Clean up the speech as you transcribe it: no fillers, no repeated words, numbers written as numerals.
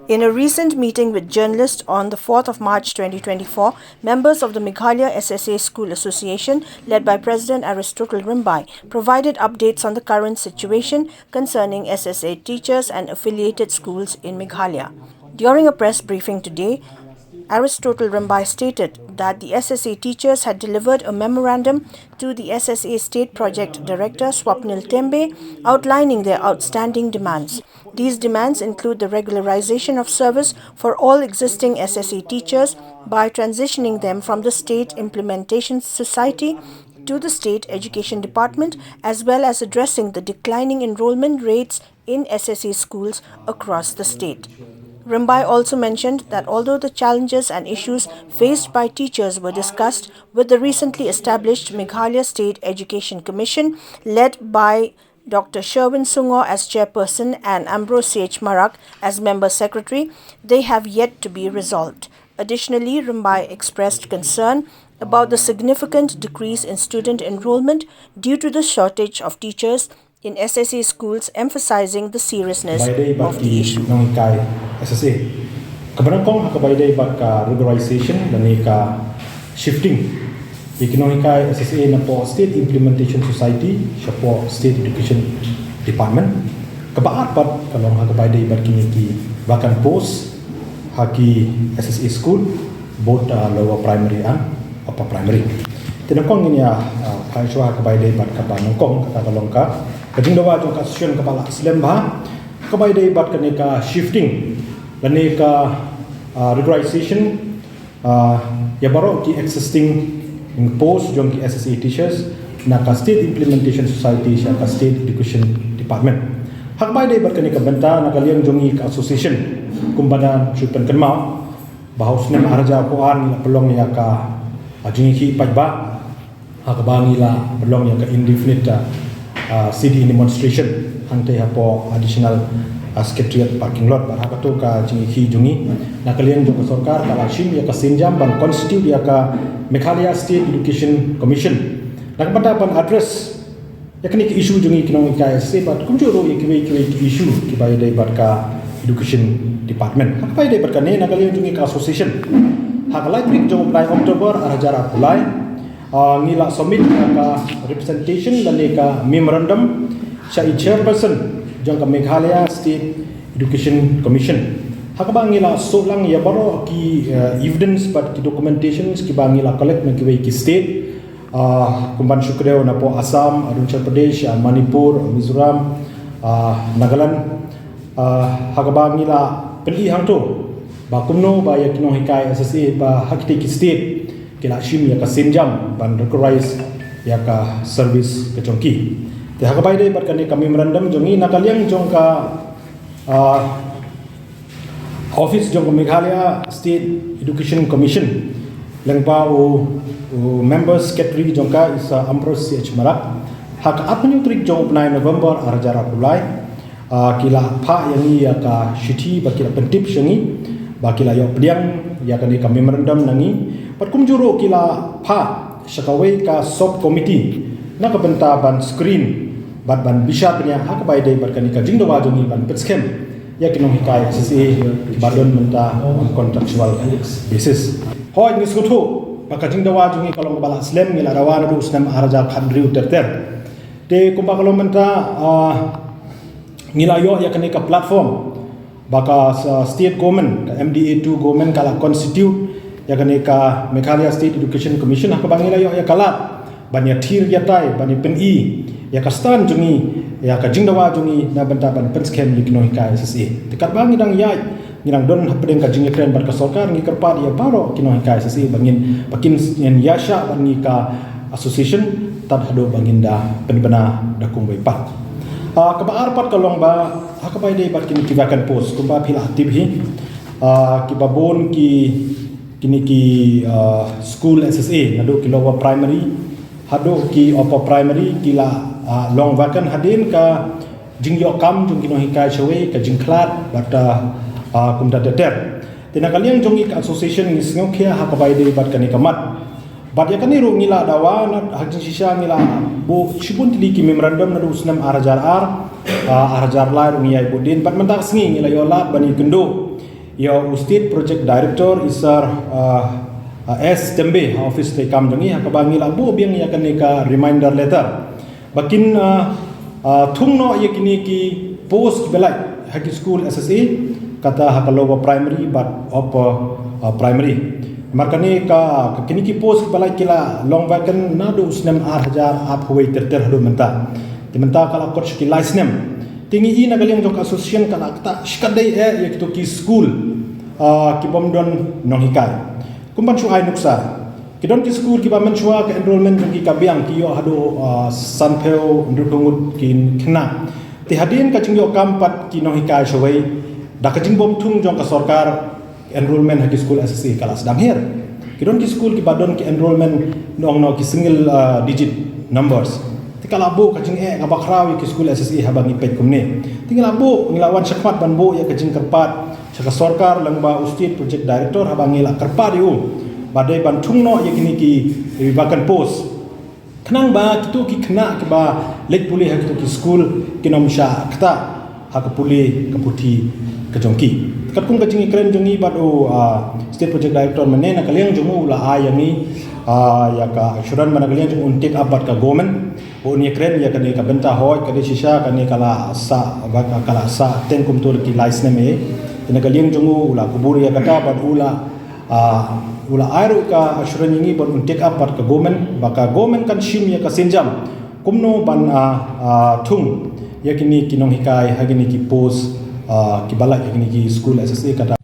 In a recent meeting with journalists on the 4th of March 2024, members of the Meghalaya SSA School Association, led by President Aristotle Rimbai, provided updates on the current situation concerning SSA teachers and affiliated schools in Meghalaya. During a press briefing today, Aristotle Rimbai stated that the SSA teachers had delivered a memorandum to the SSA State Project Director Swapnil Tembe outlining their outstanding demands. These demands include the regularization of service for all existing SSA teachers by transitioning them from the State Implementation Society to the State Education Department, as well as addressing the declining enrollment rates in SSA schools across the state. Rimbai also mentioned that although the challenges and issues faced by teachers were discussed with the recently established Meghalaya State Education Commission, led by Dr. Sherwin Sungo as chairperson and Ambrose C.H. Marak as member secretary, they have yet to be resolved. Additionally, Rimbai expressed concern about the significant decrease in student enrollment due to the shortage of teachers in SSA schools, emphasizing the seriousness of the issue. SSA. Kebenaran kong hakabaidai bat ka regularization dan ka shifting ekonomika SSA na po State Implementation Society siapa State Education Department. Kebaat bat kalau hakabaidai bat kini ki bahkan post haki SSA school both lower primary and upper primary. Tinakong ini ya kaiswa hakabaidai bat ka banongkong kata kalongka kading dawa jong kasusun kepala Islam bah hakabaidai bat kini ka shifting dan ka regularization ya baru ki existing post jong ki SSA teachers na ka State Implementation Society siya ka State Education Department. Hak bai dai berkani ka benta na kalian jongi ka association kumbana chupan kenmau bahaus nem arja kuan la pelong ya ka jingi ki pajba hak bangi la pelong ya ka indefinite CD demonstration hangte hapo additional secretariat parking lot bar hakato ka jingi jungi na kalian jong sarkar kala shim ya ka sinjam ban constitute ya ka Meghalaya State Education Commission nak pada ban address ya kini isu jungi kinong ka se bat kumjuro ya kiwe isu ki bai dai bat ka education department hak bai dai bat ka ne na kalian jungi ka association hak lai trik jong pai October arjara pulai ngila submit ka representation dan ka memorandum syai chairperson jong ka Meghalaya State Education Commission hak bangila solang ya baro ki evidence but ki documentations ki bangila collect na ki state kumban syukreo na po Assam, Arunachal Pradesh, Manipur, Mizoram, Nagaland hak bangila peli hang to ba kumno ba ya kinong hikai SSA ba hakite ki state kila shim ya ka sinjam ban recognize ya ka service ke chongki te hak bai dai bat kan ka memorandum jongi nakaliang jong ka office jong Meghalaya State Education Commission lengpa member secretary jong ka is Ambrose C.H. Marak hak apnyu trik jong 9 November arjara pulai kila pha yangi ya ka shiti bakila pentip shangi bakila yo pediang ya kan ka memorandum nangi pat kumjuro kila pha shakawai ka sub committee na ka benta ban screen ban bisa punya hak bai dai barkani ka jingdawa jongi ban petskem ya kinong hikai SSA badon menta on contractual basis hoy ni skutu baka jingdawa jongi kalau bala slam ngila rawana du snam arja khadri uterter te kumba kalau menta ngila yo ya kani ka platform baka state government MDA2 government kala constitute ya kani ka Meghalaya State Education Commission hak bangila yo ya kala banya thir yatai bani peni ya kastan jungi ya ka jingdawa jungi na benta ban penskem likno hika SSA tekat bangi dang yai ngirang don hapdeng ka jingi kren bar ka sarkar ngi kerpa dia baro kino hika SSA bangin pakin yen yasha bangi ka association tad hado bangin da penbena da kungwei pat kebaar pat kalong ba hakabai dei bat kini kivakan post kumba phila aktif hi ki babon ki kini ki school SSA nado ki lower primary hado ki upper primary kila long vakan hadin ka jingyo kam jung kino hikai chwe ka jingklat bata kumda deter tina kalian jongi ka association ni sngokia hakabai dei bat kani kamat bat ya kani ru ngila dawa na hajin shisha ngila bo shibun tili ki memorandum na usnam arjar lai ru ngiyai budin bat mentak sngi ngila yola bani gendo Ya State Project Director Isar S Tembe office te kam jangi hakabangi la bu biang ya kanika reminder letter bakin thungno ye kini ki post belai haki school SSA kata hakalowa primary but upper primary markani ka kini ki post belai kila long vacan nadu usnem 8000 ap huai ter hadu menta dimenta kala coach ki license tingi ina kaliang jok association kala ta shikadai ye kitu ki school ki bomdon nonghikai kumpan chuai nuksa kidon ki school ki bamen chua ke enrollment ki kabiang ki yo hado sanpeo ndrutungut kin khna ti hadin ka chingyo kampat ki nohikai showai da ka jingbom thung jong ka sarkar enrollment haki school SSA kalas dam her kidon ki school ki badon ki enrollment nong no ki single digit numbers ti kala bo ka jing ngabakrawi ki school SSA habang ipet kumne tinggal bo ngilawan syakmat ban bo ya ka jing kerpat Saka sarkar langba State Project Director habangi la kerpadiu badai bantungno yakini ki ribakan pos kenang ba kitu ki kena ke ba lek pulih kitu ki school kinom sya kata hak pulih keputi kejongki katkung kajing keren jongi bado State Project Director menena kaliang jomu la ayami ya ka assuran mana kaliang jomu take up ka government o ni keren ya kani ka benta hoy kani shisha kani kala sa baka kala sa tenkum tul ki license me ina kaliang jongu ula kubur ya kata bad ula airu ka assuran yingi bon take up ka government baka government kan shim ya ka senjam kumno ban thung yakini kinong hikai hagini ki post ki balak yakini ki school SSA kata